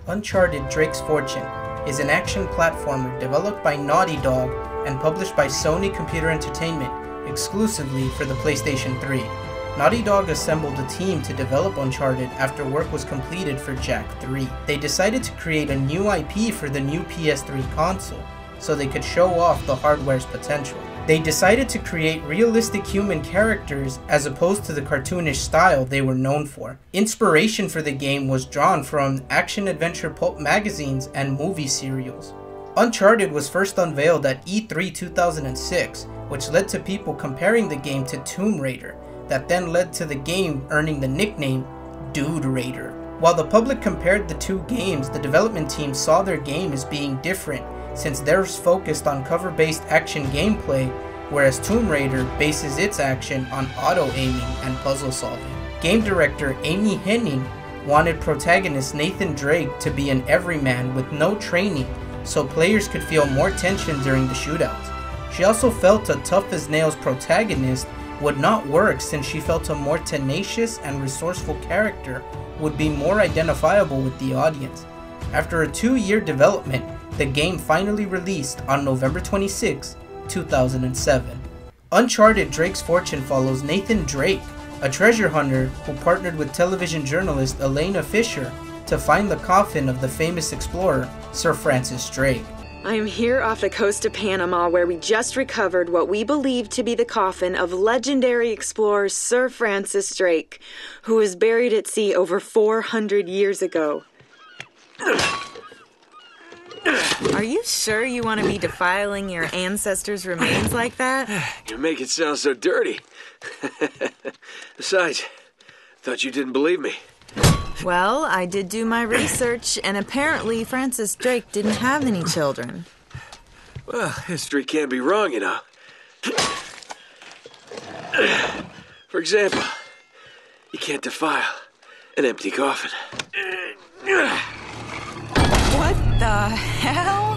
Uncharted: Drake's Fortune is an action platformer developed by Naughty Dog and published by Sony Computer Entertainment exclusively for the PlayStation 3. Naughty Dog assembled a team to develop Uncharted after work was completed for Jak 3. They decided to create a new IP for the new PS3 console, so they could show off the hardware's potential. They decided to create realistic human characters as opposed to the cartoonish style they were known for. Inspiration for the game was drawn from action-adventure pulp magazines and movie serials. Uncharted was first unveiled at E3 2006, which led to people comparing the game to Tomb Raider, that then led to the game earning the nickname Dude Raider. While the public compared the two games, the development team saw their game as being different, since theirs focused on cover-based action gameplay, whereas Tomb Raider bases its action on auto-aiming and puzzle solving. Game director Amy Hennig wanted protagonist Nathan Drake to be an everyman with no training, so players could feel more tension during the shootouts. She also felt a tough-as-nails protagonist would not work, since she felt a more tenacious and resourceful character would be more identifiable with the audience. After a 2-year development, the game finally released on November 26, 2007. Uncharted: Drake's Fortune follows Nathan Drake, a treasure hunter who partnered with television journalist Elena Fisher to find the coffin of the famous explorer Sir Francis Drake. I am here off the coast of Panama, where we just recovered what we believe to be the coffin of legendary explorer Sir Francis Drake, who was buried at sea over 400 years ago. Are you sure you want to be defiling your ancestors' remains like that? You make it sound so dirty. Besides, thought you didn't believe me. Well, I did do my research, and apparently Francis Drake didn't have any children. Well, history can be wrong, you know. For example, you can't defile an empty coffin. What the hell?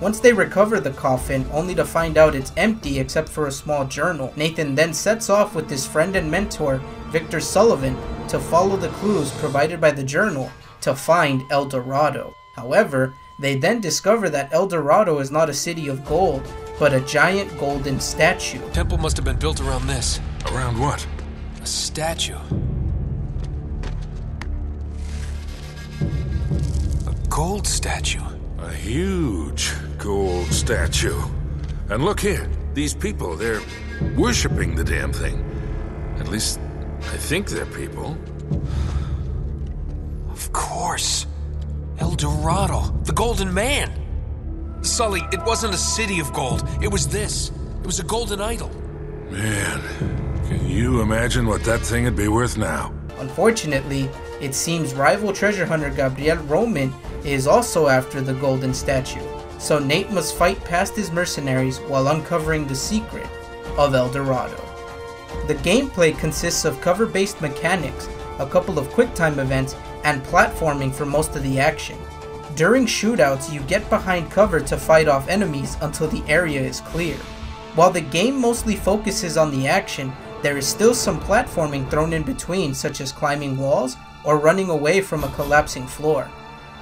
Once they recover the coffin, only to find out it's empty except for a small journal, Nathan then sets off with his friend and mentor, Victor Sullivan, to follow the clues provided by the journal to find El Dorado. However, they then discover that El Dorado is not a city of gold, but a giant golden statue. Temple must have been built around this. Around what? A statue. A gold statue. A huge gold statue. And look here, these people, they're worshipping the damn thing. At least, I think they're people. Of course. El Dorado, the Golden Man. Sully, it wasn't a city of gold. It was this. It was a golden idol. Man, can you imagine what that thing would be worth now? Unfortunately, it seems rival treasure hunter Gabriel Roman is also after the golden statue, so Nate must fight past his mercenaries while uncovering the secret of El Dorado. The gameplay consists of cover-based mechanics, a couple of quick-time events, and platforming for most of the action. During shootouts, you get behind cover to fight off enemies until the area is clear. While the game mostly focuses on the action, there is still some platforming thrown in between, such as climbing walls or running away from a collapsing floor.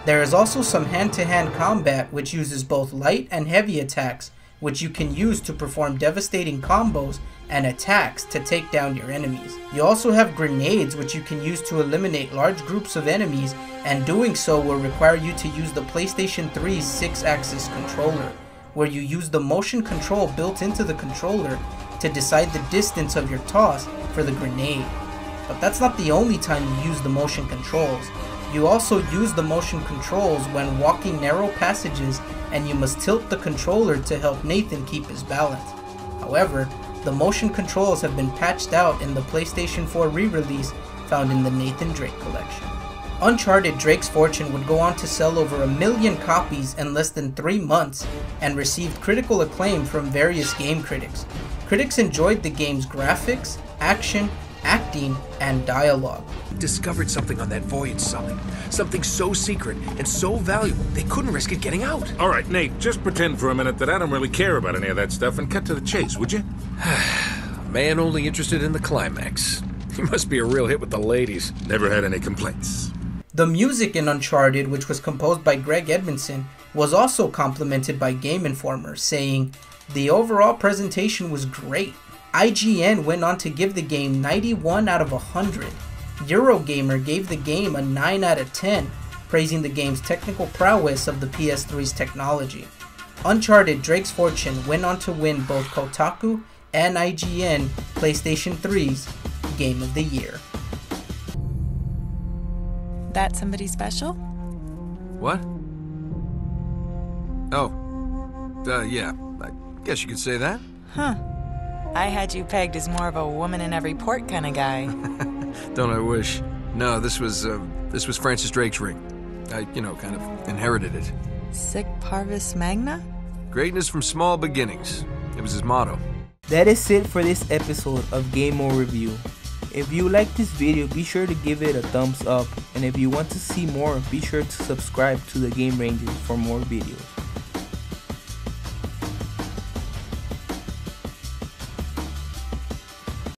There is also some hand-to-hand combat, which uses both light and heavy attacks, which you can use to perform devastating combos and attacks to take down your enemies. You also have grenades, which you can use to eliminate large groups of enemies, and doing so will require you to use the PlayStation 3's 6-axis controller, where you use the motion control built into the controller to decide the distance of your toss for the grenade. But that's not the only time you use the motion controls. You also use the motion controls when walking narrow passages, and you must tilt the controller to help Nathan keep his balance. However, the motion controls have been patched out in the PlayStation 4 re-release found in the Nathan Drake collection. Uncharted: Drake's Fortune would go on to sell over 1 million copies in less than 3 months and received critical acclaim from various game critics. Critics enjoyed the game's graphics, action, acting, and dialogue. Discovered something on that voyage, Sully. Something so secret and so valuable, they couldn't risk it getting out. All right, Nate, just pretend for a minute that I don't really care about any of that stuff and cut to the chase, would you? Man only interested in the climax. He must be a real hit with the ladies. Never had any complaints. The music in Uncharted, which was composed by Greg Edmondson, was also complimented by Game Informer, saying, "The overall presentation was great." IGN went on to give the game 91 out of 100. Eurogamer gave the game a 9 out of 10, praising the game's technical prowess of the PS3's technology. Uncharted Drake's Fortune went on to win both Kotaku and IGN PlayStation 3's Game of the Year. That somebody special? What? Oh. Yeah. I guess you could say that. Huh. I had you pegged as more of a woman in every port kind of guy. Don't I wish? No, this was Francis Drake's ring. I, kind of inherited it. Sic Parvis Magna? Greatness from small beginnings. It was his motto. That is it for this episode of Game OverView. If you like this video, be sure to give it a thumbs up, and if you want to see more, be sure to subscribe to the Game Rangers for more videos.